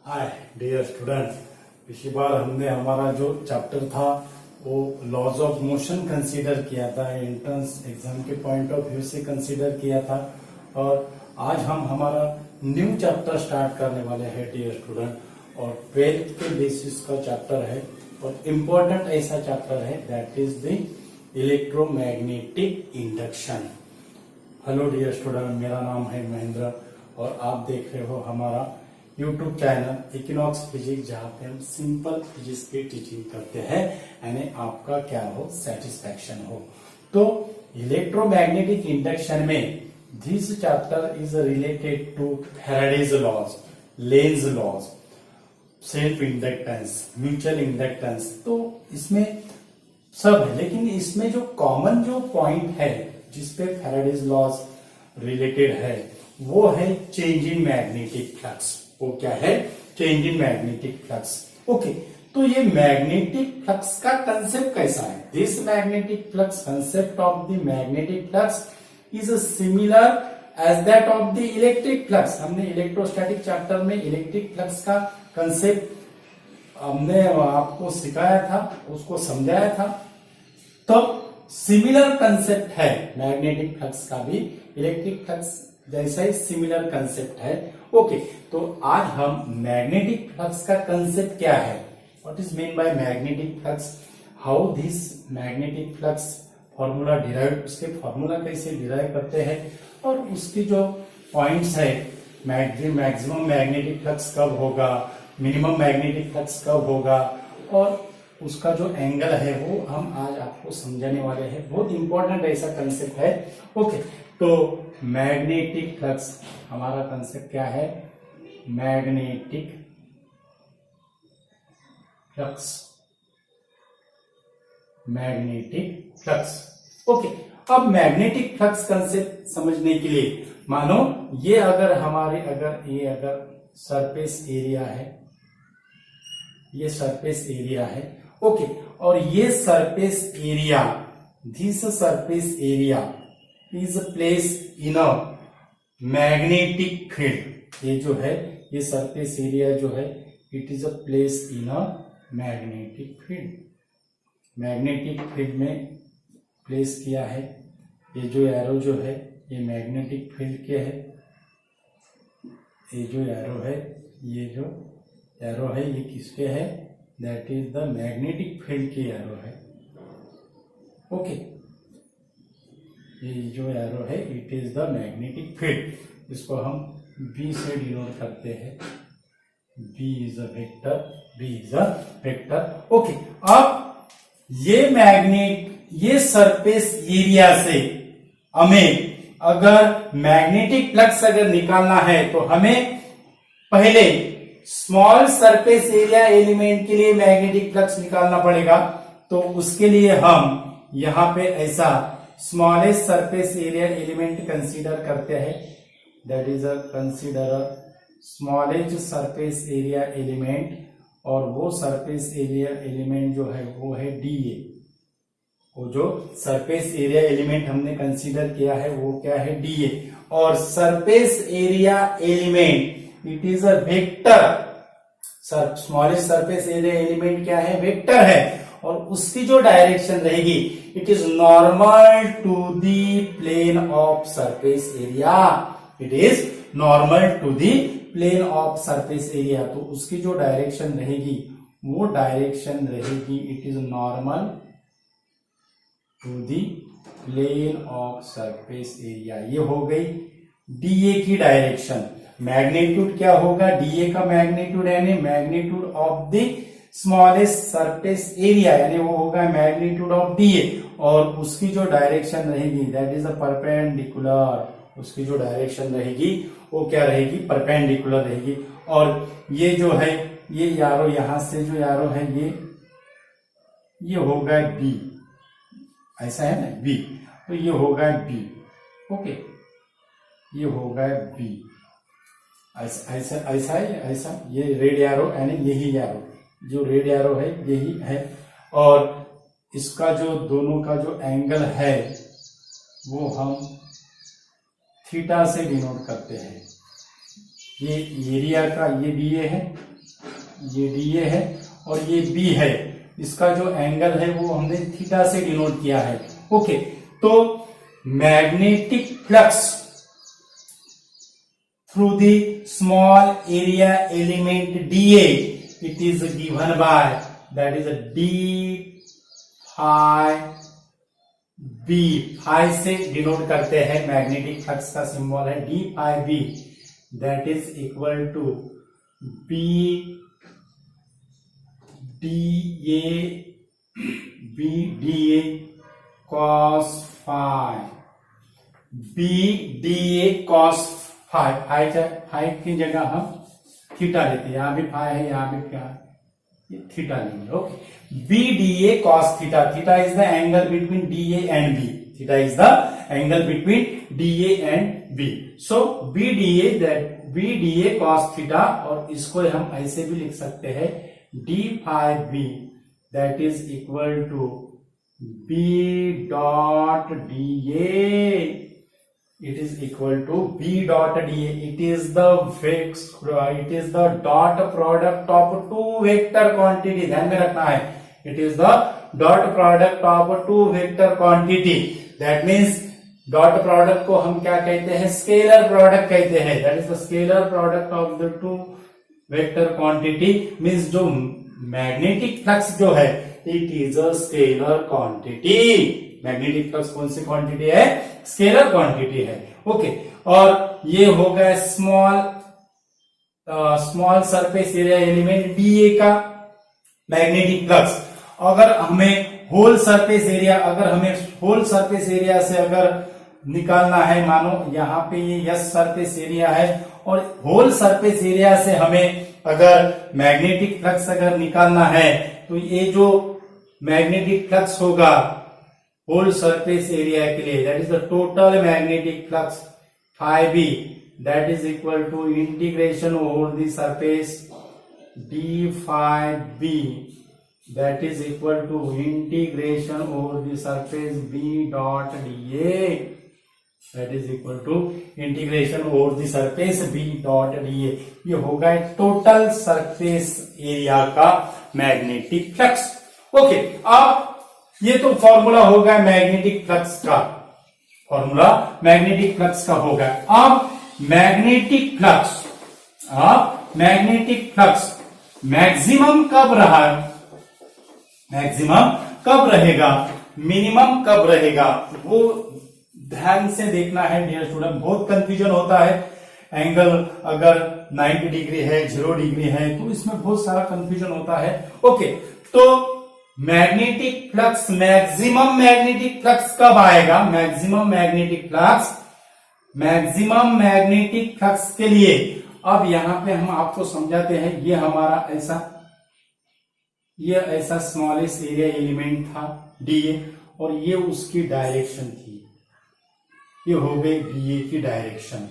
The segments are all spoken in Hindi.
हाय डियर स्टूडेंट, पिछली बार हमने हमारा जो चैप्टर था वो लॉज ऑफ मोशन कंसीडर किया था, एंट्रेंस एग्जाम के पॉइंट ऑफ व्यू से कंसीडर किया था। और आज हम हमारा न्यू चैप्टर स्टार्ट करने वाले हैं डियर स्टूडेंट, और 12th के बेसिस का चैप्टर है और इम्पोर्टेंट ऐसा चैप्टर है that is the electromagnetic induction. Hello dear student, मेरा नाम है महेंद्र और आप देख रहे हो हमारा YouTube चैनल इक्विनॉक्स फिजिक्स, जहाँ पे हम सिंपल फिजिक्स की टीचिंग करते हैं, यानी आपका क्या हो, सेटिस्फैक्शन हो। तो इलेक्ट्रोमैग्नेटिक इंडक्शन में this chapter is related to Faraday's laws, Lenz laws, self inductance, mutual inductance. तो इसमें सब है, लेकिन इसमें जो कॉमन जो पॉइंट है जिसपे फैराडेज लॉज रिलेटेड है वो है चेंज इन मैग्नेटिक फ्लक्स। वो क्या है? Change in magnetic flux. Okay, तो ये मैग्नेटिक फ्लक्स का कंसेप्ट कैसा है? This magnetic flux, concept of the magnetic flux is similar as that of the electric flux. हमने इलेक्ट्रोस्टैटिक चैप्टर में इलेक्ट्रिक फ्लक्स का कंसेप्ट हमने आपको सिखाया था, उसको समझाया था। तो सिमिलर कंसेप्ट है मैग्नेटिक फ्लक्स का भी, इलेक्ट्रिक फ्लक्स जैसा ही सिमिलर कंसेप्ट है। ओके, तो आज हम मैग्नेटिक फ्लक्स का कंसेप्ट क्या है, what is mean by magnetic flux, how this magnetic flux formula derive, उसके फॉर्मूला कैसे डिराइव करते हैं, और उसकी जो पॉइंट्स है, मैक्सिमम मैग्नेटिक फ्लक्स कब होगा, मिनिमम मैग्नेटिक फ्लक्स कब होगा, और उसका जो एंगल है वो हम आज आपको समझाने वाले हैं। बहुत इंपॉर्टेंट ऐसा कंसेप्ट है। ओके, तो मैग्नेटिक फ्लक्स, हमारा कंसेप्ट क्या है? Magnetic flux, magnetic flux. Okay, अब मैग्नेटिक फ्लक्स कंसेप्ट समझने के लिए मानो ये अगर हमारे अगर सरफेस एरिया है, ये सरफेस एरिया है। ओके, और ये surface area, this surface area is place in a magnetic field. ये जो है, ये सरफेस एरिया जो है, it is a place in a magnetic field. Magnetic field में प्लेस किया है। ये जो एरो जो है ये मैग्नेटिक फील्ड के है। ये जो एरो है, ये जो एरो है ये किसके है? That is the magnetic field की एरो है। ओके, ये जो एरो है it is the magnetic field. इसको हम बी से डिनोट करते हैं। B is a vector, B is a vector. Okay, अब ये सरफेस एरिया से हमें अगर मैग्नेटिक फ्लक्स अगर निकालना है तो हमें पहले स्मॉल सरफेस एरिया एलिमेंट के लिए मैग्नेटिक फ्लक्स निकालना पड़ेगा। तो उसके लिए हम यहां पे ऐसा smallest surface area element consider करते हैं, that is consider smallest surface area element, और वो सरफेस एरिया एलिमेंट जो है वो है डीए। वो जो सरफेस एरिया एलिमेंट हमने कंसीडर किया है वो क्या है? डीए। और surface area element it is a vector. Smallest surface area element क्या है? वेक्टर है, और उसकी जो डायरेक्शन रहेगी it is normal to the plane of surface area. It is normal to the plane of surface area. तो उसकी जो डायरेक्शन रहेगी वो डायरेक्शन रहेगी it is normal to the plane of surface area. ये हो गई डीए की डायरेक्शन। मैग्नीट्यूड क्या होगा? डीए का मैग्नीट्यूड यानी magnitude of the smallest surface area, यानी वो होगा मैग्नीट्यूड ऑफ डीए, और उसकी जो डायरेक्शन रहेगी दैट इज अ परपेंडिकुलर। उसकी जो डायरेक्शन रहेगी वो क्या रहेगी? परपेंडिकुलर रहेगी। और ये जो है, ये यारो यहां से जो यारो है ये होगा बी, ऐसा है ना, बी। तो ये होगा बी। ओके, ये होगा बी, ऐसा ऐसा ऐसा है, ऐसा। ये रेड एरो यानी यही एरो, जो रेड एरो है यही है। और इसका जो दोनों का जो एंगल है वो हम थीटा से डिनोट करते हैं। ये एरिया का ये डीए है ये DA है और ये B है, इसका जो एंगल है वो हमने थीटा से डिनोट किया है। ओके, तो magnetic flux through the small area element DA, it is given by that is D phi B, phi से डिनोट करते हैं, मैग्नेटिक फ्लक्स का सिंबल है D phi B, that is equal to B DA cos phi, B DA cos phi, phi की जगह हम थीटा लेते हैं, यहां भी फाई है, यहां भी क्या है, थीटा लेंगे। Okay, B DA cos theta, theta is the angle between DA and B, theta is the angle between DA and B, so B DA cos theta, और इसको हम ऐसे भी लिख सकते हैं D phi B, that is equal to B dot DA, it is equal to B dot DA, it is the dot product of two vector quantity, ध्यान में रखना है, it is the dot product of two vector quantity, that means dot product को हम क्या कहते हैं, स्केलर प्रोडक्ट कहते हैं, that is the scalar product of the two vector quantity, means जो मैग्नेटिक फ्लक्स जो है it is a scalar quantity. Magnetic flux कौन सी क्वांटिटी है, स्केलर क्वांटिटी है। ओके, और ये हो गया small surface area element DA का मैग्नेटिक फ्लक्स। अगर हमें होल सरफेस एरिया से अगर निकालना है, मानो यहाँ पे ये यस सरफेस एरिया है और होल सरफेस एरिया से हमें अगर मैग्नेटिक फ्लक्स अगर निकालना है, तो ये जो मैग्नेटिक फ्लक्स होगा होल सरफेस एरिया के लिए, that is the total magnetic flux phi B, that is equal to integration over the surface D phi B, that is equal to integration over the surface B dot DA, that is equal to integration over the surface B dot DA। ये होगा टोटल सरफेस एरिया का मैग्नेटिक फ्लक्स। ओके, अब ये तो फॉर्मूला होगा मैग्नेटिक फ्लक्स का, होगा। अब मैग्नेटिक फ्लक्स मैक्सिमम कब रहेगा, मिनिमम कब रहेगा, वो ध्यान से देखना है डियर स्टूडेंट। बहुत कंफ्यूजन होता है, एंगल अगर 90 डिग्री है, 0 डिग्री है, तो इसमें बहुत सारा कंफ्यूजन होता है। ओके, तो magnetic flux, maximum magnetic flux कब आएगा, मैक्सिमम मैग्नेटिक फ्लक्स के लिए अब यहां पे हम आपको समझाते हैं। ये हमारा ऐसा स्मॉलेस्ट एरिया एलिमेंट था DA, और ये उसकी डायरेक्शन थी, ये हो गई DA की डायरेक्शन।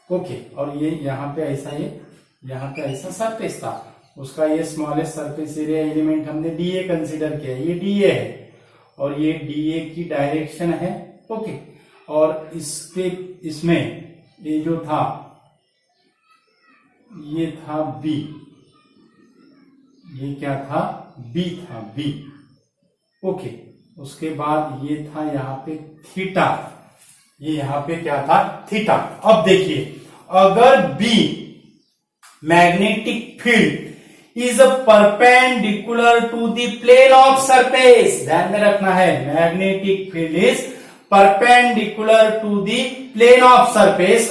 ओके, और ये यहाँ पे ऐसा सरफेस था, उसका ये स्मॉलेस्ट सरफेस एरिया एलिमेंट हमने DA कंसीडर किया, ये DA है और ये DA की डायरेक्शन है। ओके, और इसमें ये जो था ये था B, ये क्या था, B था, B। ओके, उसके बाद ये था यहाँ पे थीटा, ये यहाँ पे क्या था, थीटा। अब देखिए, अगर B magnetic field is perpendicular to the plane of surface, ध्यान में रखना है, magnetic field is perpendicular to the plane of surface।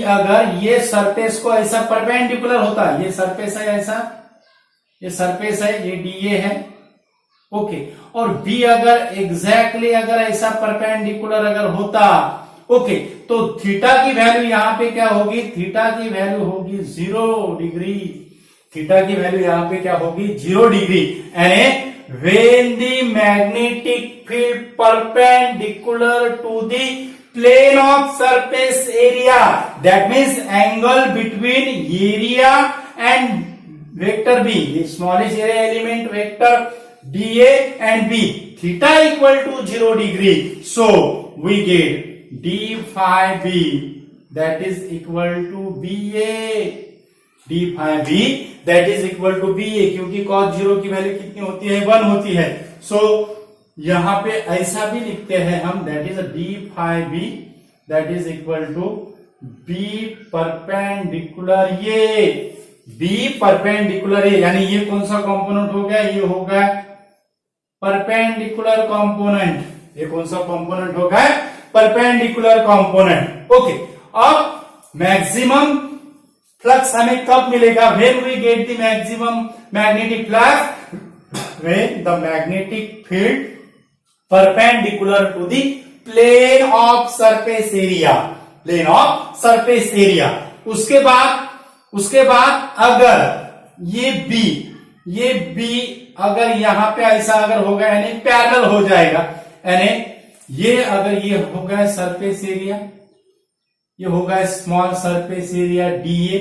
अगर ये सरफेस को ऐसा परपेंडिकुलर होता है, ये सरफेस है ऐसा, ये सरफेस है, ये DA है। ओके, और B अगर एग्जैक्टली अगर ऐसा परपेंडिकुलर अगर होता, ओके, तो थीटा की वैल्यू यहां पे क्या होगी, थीटा की वैल्यू होगी 0 डिग्री, थीटा की वैल्यू यहां पे क्या होगी, 0 degree. And when the magnetic field perpendicular to the plane of surface area, that means angle between area and vector B, smallest area element vector DA and B, theta equal to 0 degree, so we get D phi B, that is equal to BA, D five B that is equal to B A, क्योंकि cos 0 की वैल्यू कितनी होती है, 1 होती है। सो यहां पे ऐसा भी लिखते हैं हम, that is D five B that is equal to B perpendicular ये, बी परपेंडिकुलर ए, यानी ये कौन सा कंपोनेंट हो गया, ये हो गया परपेंडिकुलर कंपोनेंट। ये कौन सा कंपोनेंट हो गया, परपेंडिकुलर कंपोनेंट। ओके, अब मैक्सिमम फ्लक्स हमें कब मिलेगा, when we get the maximum magnetic flux, when the magnetic field perpendicular to the plane of surface area, plane of surface area. उसके बाद अगर ये बी अगर यहां पे ऐसा अगर होगा, यानी पैरेलल हो जाएगा, यानी ये अगर ये होगा सरफेस एरिया, ये होगा स्मॉल सरफेस एरिया डीए।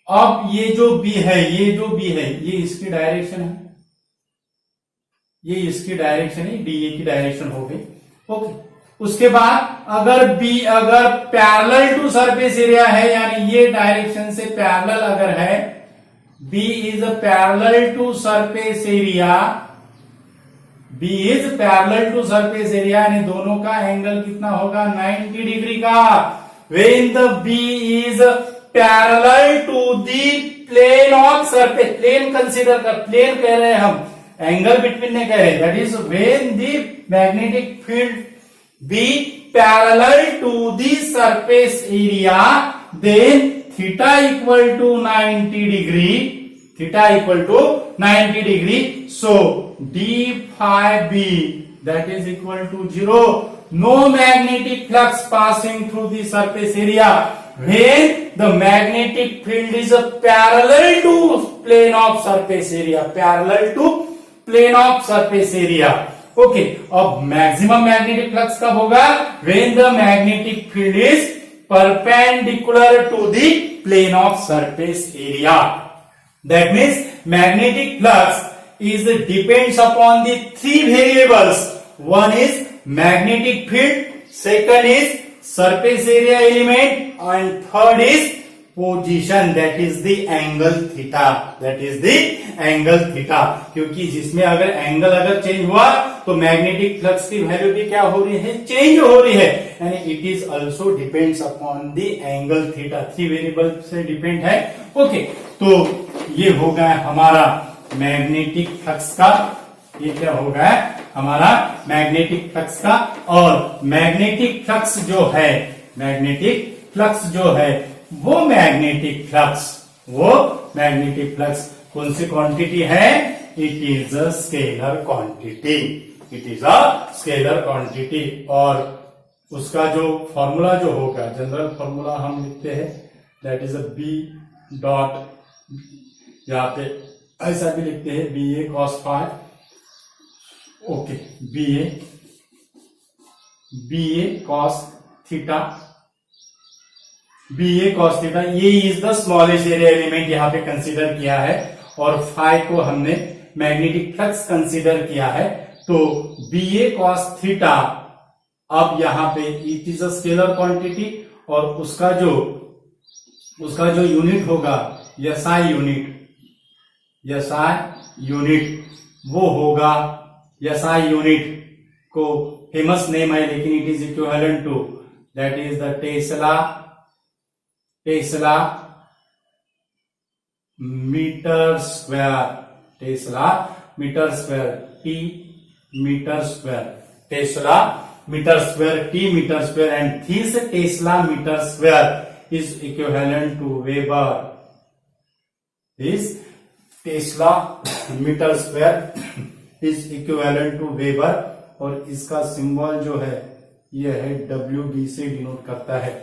अब ये जो बी है, ये इसकी डायरेक्शन है, ये इसकी डायरेक्शन है, डीए की डायरेक्शन हो गई। ओके, उसके बाद अगर बी अगर पैरेलल टू सरफेस एरिया है, यानी ये डायरेक्शन से पैरेलल अगर है, B is parallel to surface area, B is parallel to surface area, यानी दोनों का एंगल कितना होगा, 90 डिग्री का। When the B is parallel to the plane of surface, plane consider कर, प्लेन कह रहे हैं हम, एंगल बिटवीन ने कह रहे हैं, that is when the magnetic field B parallel to the surface area, then theta equal to 90 degree, theta equal to 90 degree. So d phi b that is equal to 0. No magnetic flux passing through the surface area when the magnetic field is parallel to plane of surface area, parallel to plane of surface area. Okay, अब maximum magnetic flux कब होगा, when the magnetic field is perpendicular to the plane of surface area. That means magnetic flux is depends upon the three variables. One is magnetic field, second is surface area element, and third is position, that is the angle theta, that is the angle theta. क्योंकि जिसमें अगर एंगल अगर चेंज हुआ तो मैग्नेटिक फ्लक्स की वैल्यू भी क्या हो रही है, चेंज हो रही है, यानी it is also depends upon the angle theta, three variable से डिपेंड है। ओके, तो ये हो गया हमारा मैग्नेटिक फ्लक्स का, ये क्या हो गया हमारा मैग्नेटिक फ्लक्स का। और मैग्नेटिक फ्लक्स जो है, मैग्नेटिक फ्लक्स जो है वो मैग्नेटिक फ्लक्स कौन सी क्वांटिटी है, it is a scalar quantity, it is a scalar quantity. और उसका जो फॉर्मूला जो होगा, जनरल फॉर्मूला हम लिखते हैं, that is a B dot, यहाँ पे ऐसा भी लिखते हैं B A cos phi, okay, B A cos theta, B A cos theta, ये is the smallest area element यहाँ पे कंसीडर किया है, और फाइव को हमने मैग्नेटिक फ्लक्स कंसीडर किया है। तो बी ए कॉस थीटा, अब यहाँ पे it is a scalar quantity, और उसका जो यूनिट होगा एसआई यूनिट, वो होगा, एसआई यूनिट को फेमस नेम है, लेकिन it is equivalent to, that is the tesla metre square, tesla metre square, T metre square, tesla metre square, T metre square, and this tesla metre square is equivalent to weber, this tesla metre square is equivalent to weber, और इसका सिंबल जो है ये है WB से डिनोट करता है।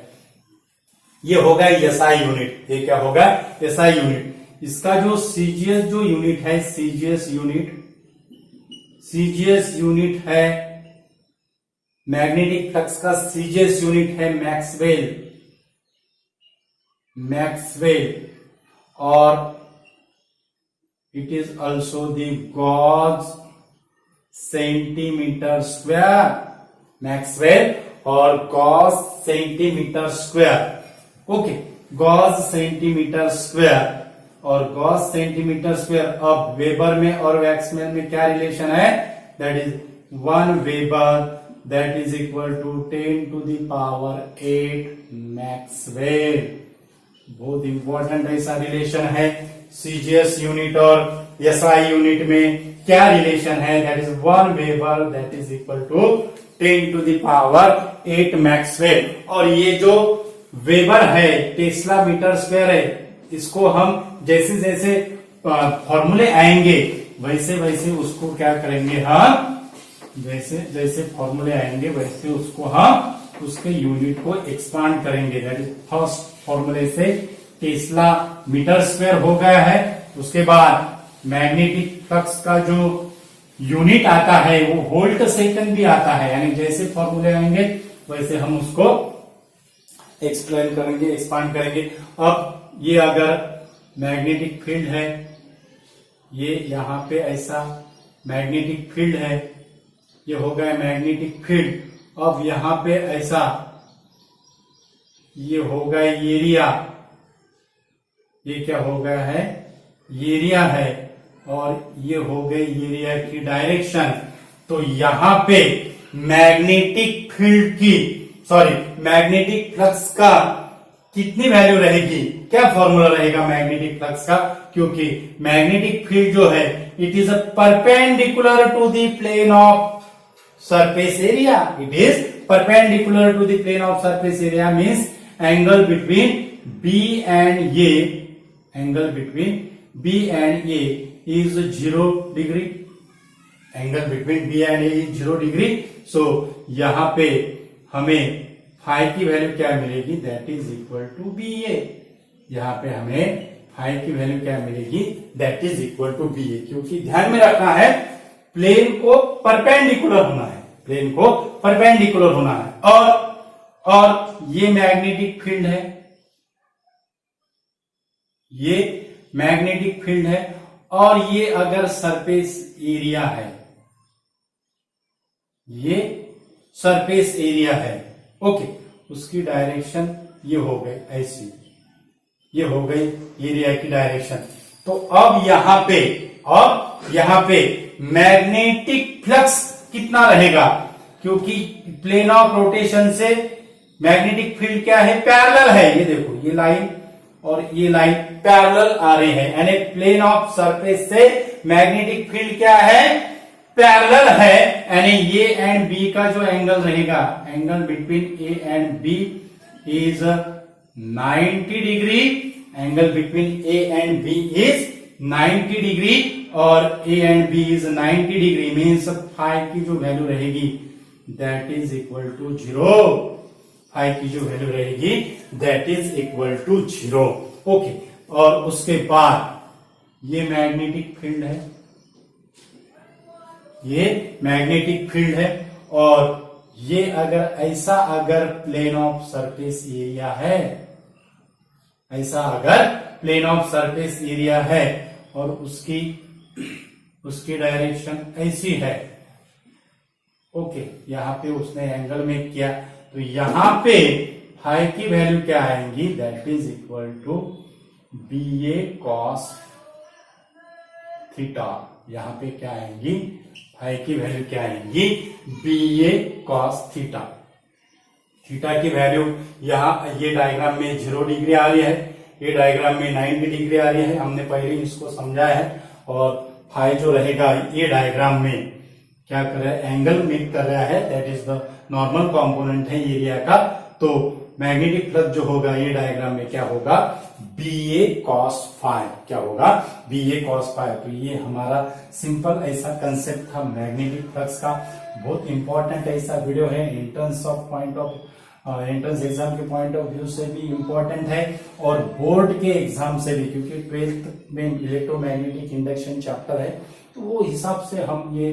ये होगा एसआई यूनिट, ये क्या होगा, एसआई यूनिट। इसका जो सीजीएस जो यूनिट है, सीजीएस यूनिट है मैग्नेटिक फ्लक्स का, सीजीएस यूनिट है मैक्सवेल, और it is also the gauss centimetre square, maxwell और gauss centimetre square. Okay, gauss centimetre square और गॉस सेंटीमीटर स्क्वायर। अब वेबर में और मैक्सवेल में क्या रिलेशन है? That is 1 weber that is equal to 10 to the power 8 maxwell. बहुत इंपॉर्टेंट ऐसा रिलेशन है। सीजीएस यूनिट और एसआई यूनिट में क्या रिलेशन है? That is 1 weber that is equal to 10 to the power 8 maxwell. और ये जो वेबर है टेस्ला मीटर स्क्वायर है, इसको हम जैसे जैसे फॉर्मूले आएंगे वैसे वैसे उसको क्या करेंगे हम, जैसे जैसे फॉर्मूले आएंगे वैसे उसको हम उसके यूनिट को एक्सपांड करेंगे। दैट इज फर्स्ट फॉर्मूले से टेस्ला मीटर स्क्वायर हो गया है। उसके बाद मैग्नेटिक फ्लक्स का जो यूनिट आता है वो वोल्ट सेकंड भी आता है, यानी जैसे फॉर्मूले आएंगे वैसे हम उसको एक्सप्लेन करेंगे, एक्सपांड करेंगे। अब ये अगर मैग्नेटिक फील्ड है, ये यहां पे ऐसा मैग्नेटिक फील्ड है, ये हो गया मैग्नेटिक फील्ड। अब यहां पे ऐसा ये हो गया एरिया, ये क्या हो गया है? एरिया है। और ये हो गई एरिया की डायरेक्शन। तो यहां पे मैग्नेटिक फील्ड की मैग्नेटिक फ्लक्स का कितनी वैल्यू रहेगी? क्या फॉर्मूला रहेगा मैग्नेटिक फ्लक्स का? क्योंकि मैग्नेटिक फील्ड जो है it is a perpendicular to the plane of surface area. It is perpendicular to the plane of surface area means angle between B and A, angle between B and A is 0 degree. Angle between B and A is 0 degree. So यहां पे हमें फाई की वैल्यू क्या मिलेगी? That is equal to B A. यहां पे हमें फाई की वैल्यू क्या मिलेगी? That is equal to B A. क्योंकि ध्यान में रखना है प्लेन को परपेंडिकुलर होना है, प्लेन को परपेंडिकुलर होना है। और ये मैग्नेटिक फील्ड है, ये मैग्नेटिक फील्ड है। और ये अगर सरफेस एरिया है, ये सरफेस एरिया है, ओके, उसकी डायरेक्शन ये हो गई ऐसी, ये हो गई एरिया की डायरेक्शन। तो अब यहां पे मैग्नेटिक फ्लक्स कितना रहेगा? क्योंकि प्लेन ऑफ रोटेशन से मैग्नेटिक फील्ड क्या है? पैरेलल है। ये देखो ये लाइन और ये लाइन पैरेलल आ रहे हैं, यानी प्लेन ऑफ सरफेस से मैग्नेटिक फील्ड क्या है? पैरेलल है। यानी ए एंड बी का जो एंगल रहेगा, angle between A and B is 90 degree. Angle between A and B is 90 degree और A and B is 90 degree means phi की जो वैल्यू रहेगी that is equal to 0। Phi की जो वैल्यू रहेगी that is equal to 0। Okay, और उसके बाद ये मैग्नेटिक फील्ड है, ये मैग्नेटिक फील्ड है। और ये अगर प्लेन ऑफ सरफेस एरिया है, ऐसा अगर प्लेन ऑफ सरफेस एरिया है और उसकी डायरेक्शन ऐसी है, ओके, यहां पे उसने एंगल में किया, तो यहां पे फाई की वैल्यू क्या आएंगी? That is equal to B A cos theta. यहां पे क्या आएंगी? फाई की वैल्यू क्या आएंगी? B A cos theta. Theta की वैल्यू यहाँ ये डायग्राम में 0 डिग्री आ रही है, ये डायग्राम में 90 डिग्री आ रही है। हमने पहले इसको समझाया है। और फाई जो रहेगा ये डायग्राम में क्या कर रहा है? एंगल मेक कर रहा है, that is the normal component है एरिया का। तो मैग्नेटिक फ्लक्स जो होगा ये डायग्राम में क्या होगा? B A cos phi. क्या होगा? B A cos phi. तो ये हमारा सिंपल ऐसा कंसेप्ट था मैग्नेटिक फ्लक्स का। बहुत इंपॉर्टेंट ऐसा वीडियो है, एंट्रेंस एग्जाम के पॉइंट ऑफ व्यू से भी इंपॉर्टेंट है और बोर्ड के एग्जाम से भी, क्योंकि 12th में इलेक्ट्रोमैग्नेटिक इंडक्शन चैप्टर है, तो वो हिसाब से हम ये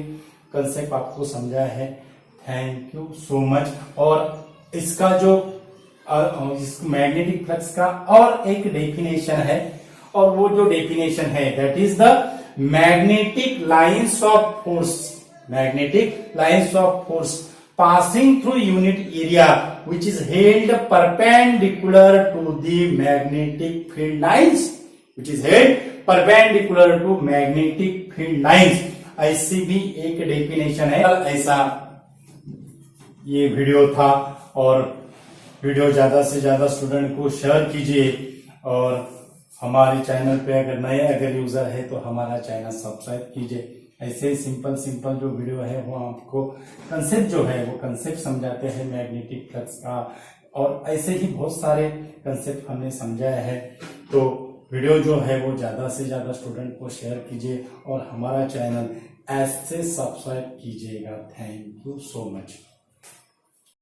कंसेप्ट आपको समझाया है। Thank you so much. और इसका जो इस मैग्नेटिक फ्लक्स का और एक डेफिनेशन है, और वो जो डेफिनेशन है that is the magnetic lines of force, magnetic lines of force passing through unit area which is held perpendicular to the magnetic field lines, which is head perpendicular to magnetic field lines. ऐसी भी एक डेफिनेशन है। ऐसा ये वीडियो था, और वीडियो ज्यादा से ज्यादा स्टूडेंट को शेयर कीजिए, और हमारे चैनल पे अगर यूजर है तो हमारा चैनल सब्सक्राइब कीजिए। ऐसे ही सिंपल जो वीडियो है वो आपको कंसेप्ट जो है वो कंसेप्ट समझाते हैं मैग्नेटिक फ्लक्स का, और ऐसे ही बहुत सारे कंसेप्ट हमने समझाया है। तो वीडियो जो है वो ज्यादा से ज्यादा स्टूडेंट को शेयर कीजिए और हमारा चैनल ऐसे सब्सक्राइब कीजिएगा। Thank you so much.